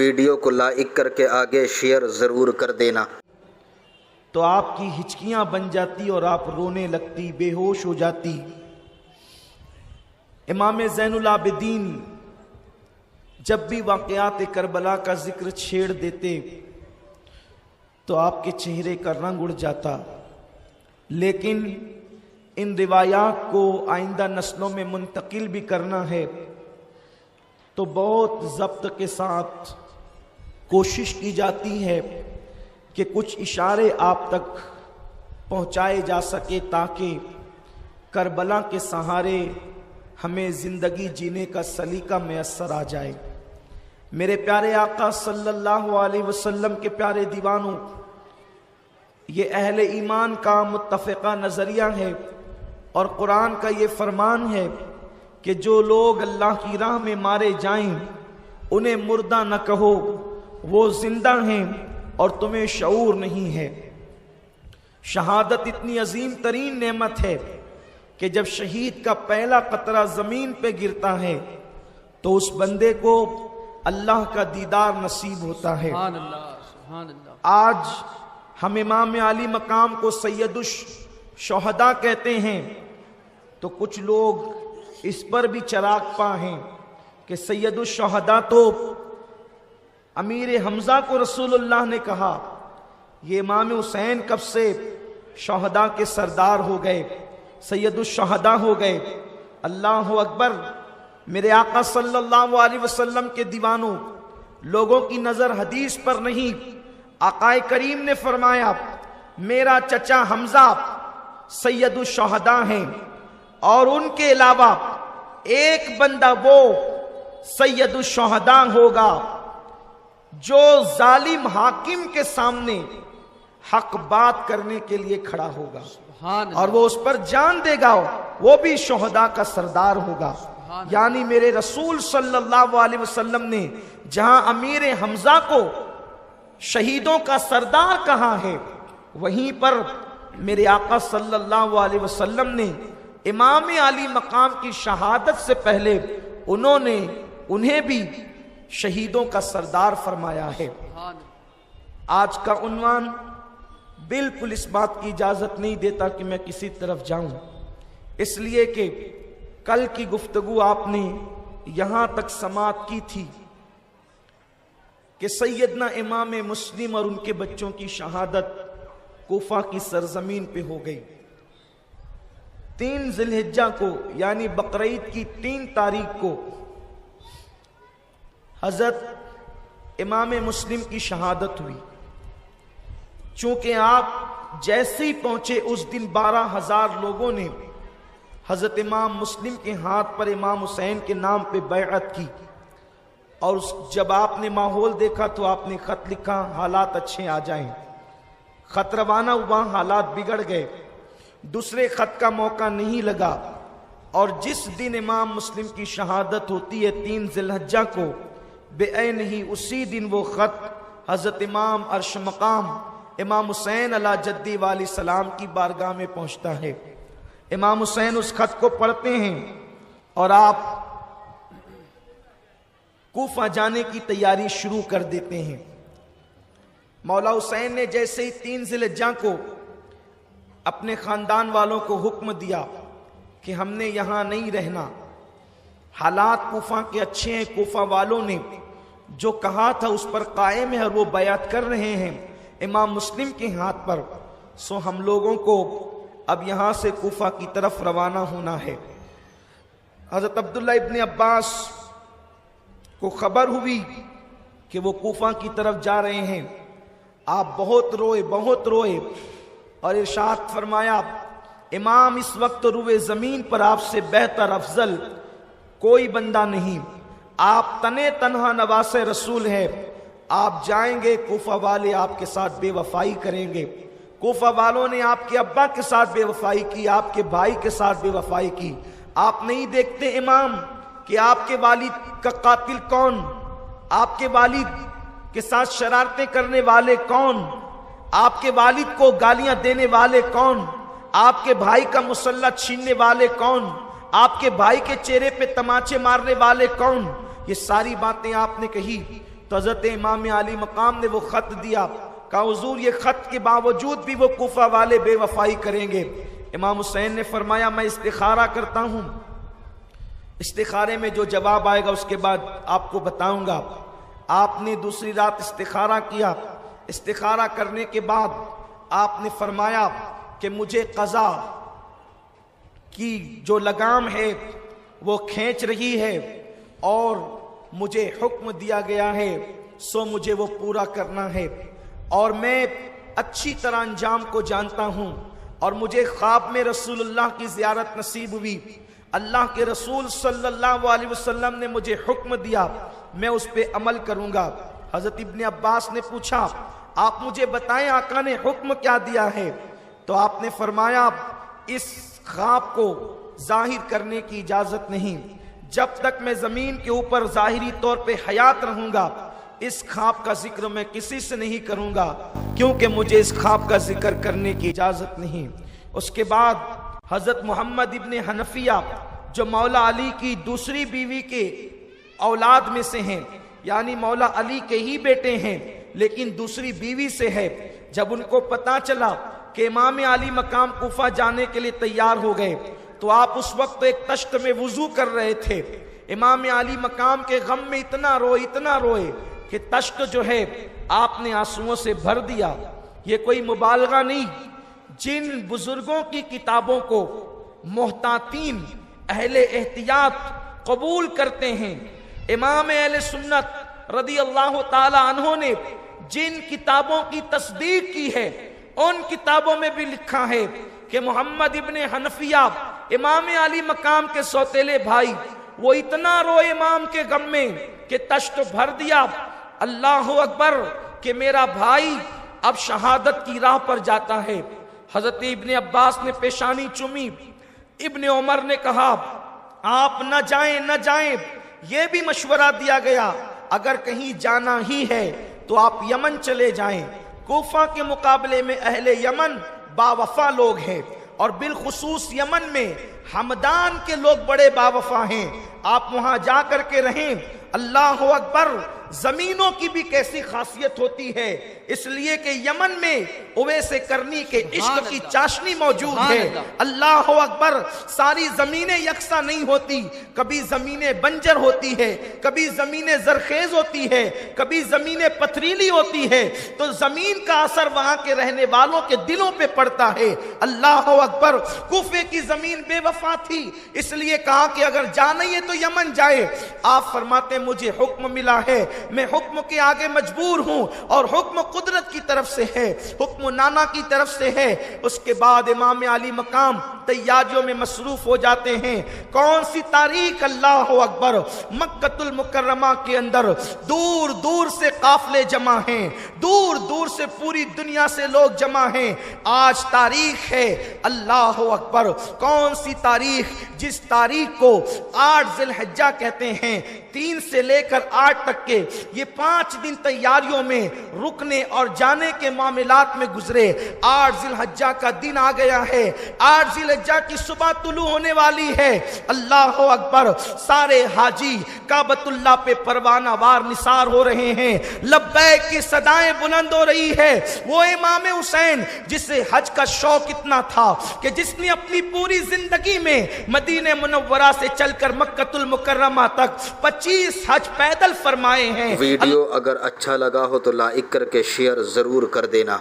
Video کو like کر کے آگے شیئر ضرور کر دینا۔ تو آپ کی ہچکیاں بن جاتی اور آپ رونے لگتی، بے ہوش ہو جاتی۔ امام زین العابدین جب بھی واقعات کربلا کا ذکر چھیڑ دیتے تو آپ کے چہرے کا رنگ اڑ جاتا، لیکن ان روایات کو آئندہ نسلوں میں منتقل بھی کرنا ہے تو بہت ضبط کے ساتھ کوشش کی جاتی ہے کہ کچھ اشارے آپ تک پہنچائے جا سکے تاکہ کربلا کے سہارے ہمیں زندگی جینے کا سلیقہ میسر آ جائے۔ میرے پیارے آقا صلی اللہ علیہ وسلم کے پیارے دیوانوں، یہ اہل ایمان کا متفقہ نظریہ ہے اور قرآن کا یہ فرمان ہے کہ جو لوگ اللہ کی راہ میں مارے جائیں انہیں مردہ نہ کہو، وہ زندہ ہیں اور تمہیں شعور نہیں ہے۔ شہادت اتنی عظیم ترین نعمت ہے کہ جب شہید کا پہلا قطرہ زمین پہ گرتا ہے تو اس بندے کو اللہ کا دیدار نصیب ہوتا ہے۔ سبحان اللہ، سبحان اللہ۔ آج ہم امام علی مقام کو سید الشہداء کہتے ہیں تو کچھ لوگ اس پر بھی چراغ پا ہیں کہ سید الشہداء تو امیر حمزہ کو رسول اللہ نے کہا، یہ امام حسین کب سے شہداء کے سردار ہو گئے، سید الشہداء ہو گئے۔ اللہ اکبر۔ میرے آقا صلی اللہ علیہ وسلم کے دیوانوں، لوگوں کی نظر حدیث پر نہیں، آقا کریم نے فرمایا میرا چچا حمزہ سید الشہداء ہیں اور ان کے علاوہ ایک بندہ وہ سید الشہداء ہوگا جو ظالم حاکم کے سامنے حق بات کرنے کے لیے کھڑا ہوگا اور وہ اس پر جان دے گا، وہ بھی شہداء کا سردار ہوگا۔ یعنی میرے رسول صلی اللہ علیہ وسلم نے جہاں امیر حمزہ کو شہیدوں کا سردار کہا ہے، وہیں پر میرے آقا صلی اللہ علیہ وسلم نے امام علی مقام کی شہادت سے پہلے انہیں بھی شہیدوں کا سردار فرمایا ہے۔ آج کا عنوان بالکل اس بات کی اجازت نہیں دیتا کہ میں کسی طرف جاؤں، اس لیے کہ کل کی گفتگو آپ نے یہاں تک سماعت کی تھی کہ سیدنا امام مسلم اور ان کے بچوں کی شہادت کوفہ کی سرزمین پہ ہو گئی۔ 3 ذی الحجہ کو یعنی بقرعید کی 3 تاریخ کو حضرت امام مسلم کی شہادت ہوئی۔ چونکہ آپ جیسے ہی پہنچے اس دن 12,000 لوگوں نے حضرت امام مسلم کے ہاتھ پر امام حسین کے نام پہ بیعت کی، اور جب آپ نے ماحول دیکھا تو آپ نے خط لکھا حالات اچھے آ جائیں۔ خط روانہ ہوا، حالات بگڑ گئے، دوسرے خط کا موقع نہیں لگا، اور جس دن امام مسلم کی شہادت ہوتی ہے 3 ذی الحجہ کو، بے عین ہی اسی دن وہ خط حضرت امام عرش مقام امام حسین علی جدی والی سلام کی بارگاہ میں پہنچتا ہے۔ امام حسین اس خط کو پڑھتے ہیں اور آپ کوفہ جانے کی تیاری شروع کر دیتے ہیں۔ مولا حسین نے جیسے ہی 3 ذی الحجہ کو اپنے خاندان والوں کو حکم دیا کہ ہم نے یہاں نہیں رہنا، حالات کوفہ کے اچھے ہیں، کوفہ والوں نے جو کہا تھا اس پر قائم ہے اور وہ بیعت کر رہے ہیں امام مسلم کے ہاتھ پر، سو ہم لوگوں کو اب یہاں سے کوفہ کی طرف روانہ ہونا ہے۔ حضرت عبداللہ ابن عباس کو خبر ہوئی کہ وہ کوفہ کی طرف جا رہے ہیں۔ آپ بہت روئے اور ارشاد فرمایا امام اس وقت روئے زمین پر آپ سے بہتر افضل کوئی بندہ نہیں، آپ تنہا نواس رسول ہے، آپ جائیں گے کوفہ والے آپ کے ساتھ بے وفائی کریں گے۔ کوفہ والوں نے آپ کے ابا کے ساتھ بے وفائی کی، آپ کے بھائی کے ساتھ بے وفائی کی۔ آپ نہیں دیکھتے امام کہ آپ کے والد کا قاتل کون، آپ کے والد کے ساتھ شرارتیں کرنے والے کون، آپ کے والد کو گالیاں دینے والے کون، آپ کے بھائی کا مسلح چھیننے والے کون، آپ کے بھائی کے چہرے پہ تماچے مارنے والے کون، یہ ساری باتیں آپ نے کہی۔ تو حضرت امام علی مقام نے وہ خط دیا، کہا حضور یہ خط کے باوجود بھی وہ کوفہ والے بے وفائی کریں گے۔ امام حسین نے فرمایا میں استخارہ کرتا ہوں، استخارے میں جو جواب آئے گا اس کے بعد آپ کو بتاؤں گا۔ آپ نے دوسری رات استخارہ کیا، استخارہ کرنے کے بعد آپ نے فرمایا کہ مجھے قضا کی جو لگام ہے وہ کھینچ رہی ہے اور مجھے حکم دیا گیا ہے، سو مجھے وہ پورا کرنا ہے، اور میں اچھی طرح انجام کو جانتا ہوں، اور مجھے خواب میں رسول اللہ کی زیارت نصیب ہوئی، اللہ کے رسول صلی اللہ علیہ وسلم نے مجھے حکم دیا، میں اس پہ عمل کروں گا۔ حضرت ابن عباس نے پوچھا آپ مجھے بتائیں آقا نے حکم کیا دیا ہے؟ تو آپ نے فرمایا اس خواب کو ظاہر کرنے کی اجازت نہیں، جب تک میں زمین کے اوپر ظاہری طور پہ حیات رہوں گا اس خواب کا ذکر میں کسی سے نہیں کروں گا، کیونکہ مجھے اس خواب کا ذکر کرنے کی اجازت نہیں۔ اس کے بعد حضرت محمد ابن حنفیہ جو مولا علی کی دوسری بیوی کے اولاد میں سے ہیں، یعنی مولا علی کے ہی بیٹے ہیں لیکن دوسری بیوی سے ہے، جب ان کو پتا چلا کہ امام علی مقام کوفہ جانے کے لیے تیار ہو گئے تو آپ اس وقت ایک تشت میں وضو کر رہے تھے۔ امام علی مقام کے غم میں اتنا روئے کہ تشت جو ہے آپ نے آنسوؤں سے بھر دیا۔ یہ کوئی مبالغہ نہیں، جن بزرگوں کی کتابوں کو محتاطین اہل احتیاط قبول کرتے ہیں، امام اہل سنت رضی اللہ تعالی عنہ نے جن کتابوں کی تصدیق کی ہے ان کتابوں میں بھی لکھا ہے کہ محمد ابن حنفیہ امام علی مقام کے سوتیلے بھائی وہ اتنا روئے امام کے غم میں کہ تشت بھر دیا، اللہ اکبر، کہ میرا بھائی اب شہادت کی راہ پر جاتا ہے۔ حضرت ابن عباس نے پیشانی چومی، ابن عمر نے کہا آپ نہ جائیں، یہ بھی مشورہ دیا گیا اگر کہیں جانا ہی ہے تو آپ یمن چلے جائیں، کوفہ کے مقابلے میں اہل یمن باوفا لوگ ہیں، اور بالخصوص یمن میں ہمدان کے لوگ بڑے باوفا ہیں، آپ وہاں جا کر کے رہیں۔ اللہ اکبر، زمینوں کی بھی کیسی خاصیت ہوتی ہے، اس لیے کہ یمن میں اویس کرنی کے عشق کی چاشنی موجود ہے۔ اللہ اکبر، ساری زمینیں یکساں نہیں ہوتی، کبھی زمینیں بنجر ہوتی ہے، کبھی زمینیں زرخیز ہوتی ہے، کبھی زمینیں پتھریلی ہوتی ہے، تو زمین کا اثر وہاں کے رہنے والوں کے دلوں پہ پڑتا ہے۔ اللہ اکبر، کوفے کی زمین بے وفا تھی، اس لیے کہا کہ اگر جانا ہی ہے تو یمن جائے۔ آپ فرماتے مجھے حکم ملا ہے، میں حکم کے آگے مجبور ہوں، اور حکم قدرت کی طرف سے ہے، حکم نانا کی طرف سے ہے۔ اس کے بعد امام علی مقام تیاریوں میں مصروف ہو جاتے ہیں۔ کون سی تاریخ، اللہ اکبر، مکہ المکرمہ کے اندر دور دور سے قافلے جمع ہیں، دور دور سے پوری دنیا سے لوگ جمع ہیں۔ آج تاریخ ہے، اللہ اکبر، کون سی تاریخ؟ جس تاریخ کو 8 ذی الحجہ کہتے ہیں، 3 سے لے کر 8 تک کے یہ 5 دن تیاریوں میں رکنے اور جانے کے معاملات میں گزرے۔ 8 ذی الحجہ کا دن آ گیا ہے، 8 ذی الحجہ کی صبح طلوع ہونے والی ہے۔ اللہ اکبر، سارے حاجی کعبۃ اللہ پہ پروانہ وار نثار ہو رہے ہیں، لبیک کی صدائیں بلند ہو رہی ہے۔ وہ امام حسین جسے حج کا شوق اتنا تھا کہ جس نے اپنی پوری زندگی میں مدینہ منورہ سے چل کر مکہ المکرمہ تک 25 حج پیدل فرمائے ہیں۔ ویڈیو اگر اچھا لگا ہو تو لائک کر کے شیئر ضرور کر دینا۔